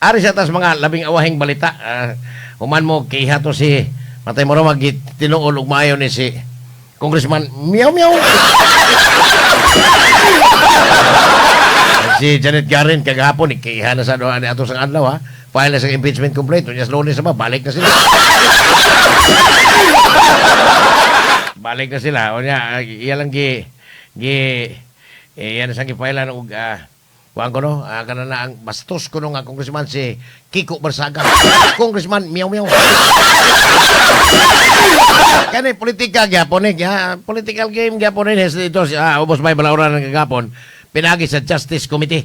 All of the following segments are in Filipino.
Ari sa tas mga labing awahing balita. Human mo kiha to si matay mo ra magtinuol ug maayo ni si Congressman Meow Meow. Si Janet Garin kagahapon ikiha na sa doon ni ato sang adlaw ha. File na sa impeachment complaint. Unyas Lunes na ba balik na sila. Balik na sila. Unya iya lang yan sang gipailan og kuan ko no, kanana ang bastos ko no nga congressman si Kiko Barsaga. Congressman Meow Meow. Kani politika gyapon political game gyapon ni dito ubos may balawran ng kagapon pinagi sa Justice Committee.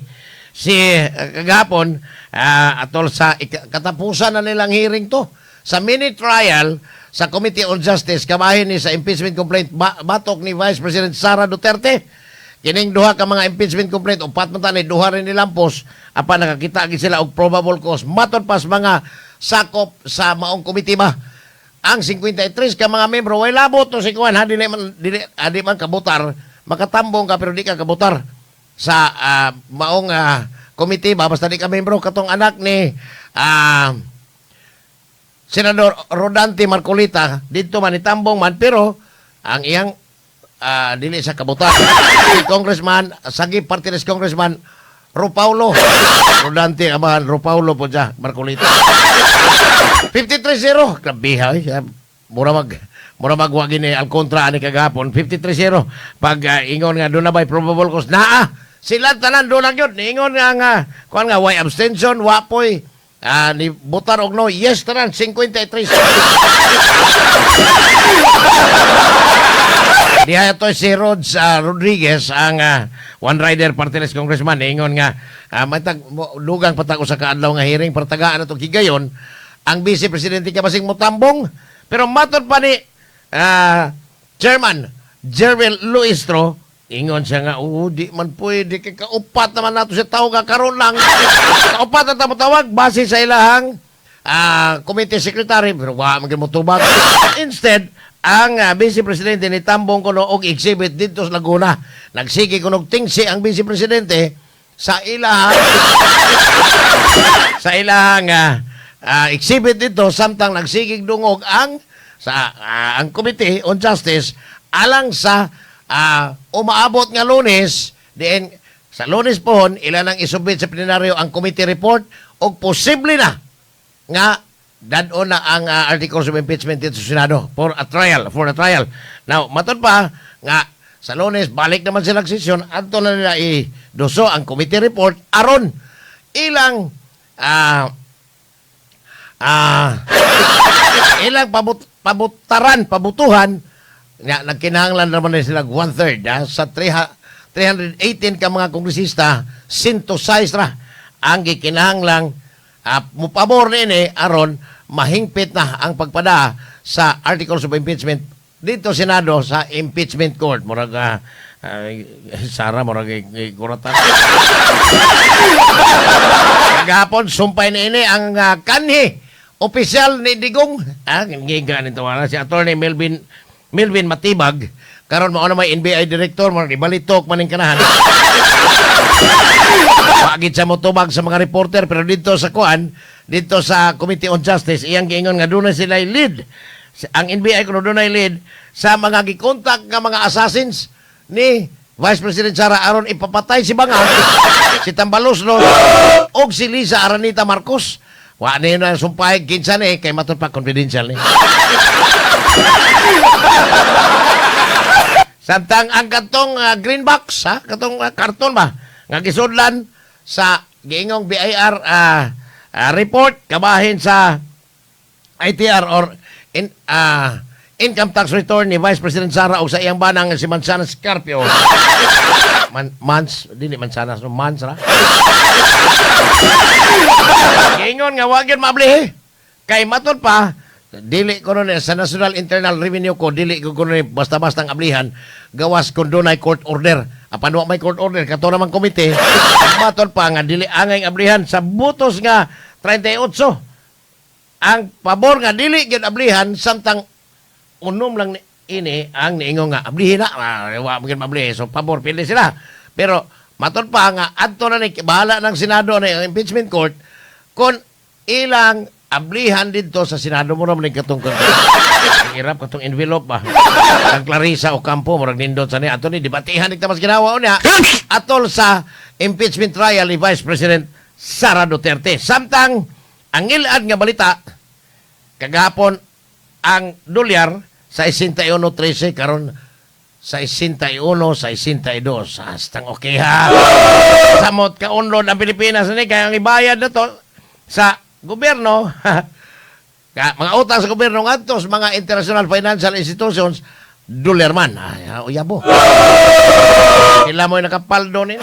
Si kagapon atol sa katapusan na nilang hearing to sa mini trial sa Committee on Justice kabahin ni sa impeachment complaint batok ni Vice President Sara Duterte. Kining duha ka mga impeachment complaint upat man tani duha rin nilampos apan nakakita gid sila og probable cause matod pas mga sakop sa maong komite ba ang 53 ka mga membro way labot to si kuan di man kabutar makatambong ka pero di ka kabutar sa maong komite ba basta di ka membro katong anak ni Senador Rodante Marcolita dito man itambong man pero ang iyang dili sa kabutar. Si Congressman, Sagi Party List Congressman Ropaulo. Rodante amahan Ropaulo po dyan, Marcolita. 53-0. Klabiha. Mura magwagi ni Alcontra ni kagapon. 53-0. Pag ingon nga doon na ba'y probable cause naa. Sila tanan doon lang yun. Ingon nga kuan nga, why abstention, wapoy. Ni butar og no. Yes, tanan, 53. Diha ito si Rods Rodriguez ang One Rider Party List Congressman ingon nga lugang patag usa ka adlaw nga hearing pertagaan ato higayon ang Vice Presidente kabasing motambong pero matod pa ni Chairman Jerwel Luistro ingon siya nga di man pwede kay kaupat naman nato sa tao nga karon lang kaupat na tawag base sa ilahang committee secretary pero wa man motubag instead ang Vice Presidente ni tambong kuno og exhibit dito sa Laguna. Nagsige kuno tingsi ang Vice Presidente sa ilahang exhibit dito samtang nagsigig dungog ang Committee on Justice alang sa umaabot nga Lunes diin sa Lunes pohon ilan ang isubmit sa plenaryo ang committee report og posible na nga dadon na ang articles of impeachment dito sa Senado for a trial. Now, matod pa nga sa Lunes, balik naman silang sesyon adto na nila i-doso ang committee report aron ilang ilang pabutuhan nga nagkinahanglan naman na sila 1/3 sa 318 ka mga kongresista 106 ra ang gikinahanglang mupabor ni aron mahingpit na ang pagpada sa articles of impeachment dito Senado sa impeachment court murag Sara murag kuratan kagahapon sumpay na ini ang kanhi opisyal ni Digong ngiga nito wala si Attorney Melvin Matibag karon mao na may NBI director murag ibalitok maning kanahan Pagit sa motubag sa mga reporter pero dito sa dito sa Committee on Justice iyang giingon nga doon sila lead ang NBI kuno doon lead sa mga gikontak nga mga assassins ni Vice President Sara aron ipapatay si Banga si Tambalos no og si Liza Aranita Marcos wa na yun ang sumpay kinsa ni kay matod pa confidential ni samtang ang katong green box katong karton ba nga gisudlan sa giingong BIR report kabahin sa ITR or income tax return ni Vice President Sara o sa iyang banang si Manzana Scarpio Manzana ra giingon nga wagin mablihi kay matod pa dili ko nun sa National Internal Revenue ko dili ko nun basta-basta ang ablihan gawas kung doon ay court order apan wa may court order kato naman komite matod pa nga dili angay ablihan sa butos nga 38 ang pabor nga dili gyud ablihan samtang unom lang ini ang niingon nga ablihin na wa magin mablihi so pabor pili sila pero matod pa nga adto na ni bahala ng Senado na impeachment court Kung ilang ablihan dito sa Senado mo naman katong ang hirap katong envelope ba. Ang Clarissa Ocampo murag nindot sa niya. Ato ni debatihan ito mas ginawa niya atol sa impeachment trial ni Vice President Sara Duterte. Samtang ang ilad nga balita kagapon ang dolyar sa 61.13 karon sa 61.62. Hastang okay ha. Samot ka unlod ang Pilipinas ni kaya ang ibayad na to sa gobyerno mga utang sa gobyerno ngadto sa mga international financial institutions dolyar man. Ay, uyabo. Kila mo nakapaldo ni.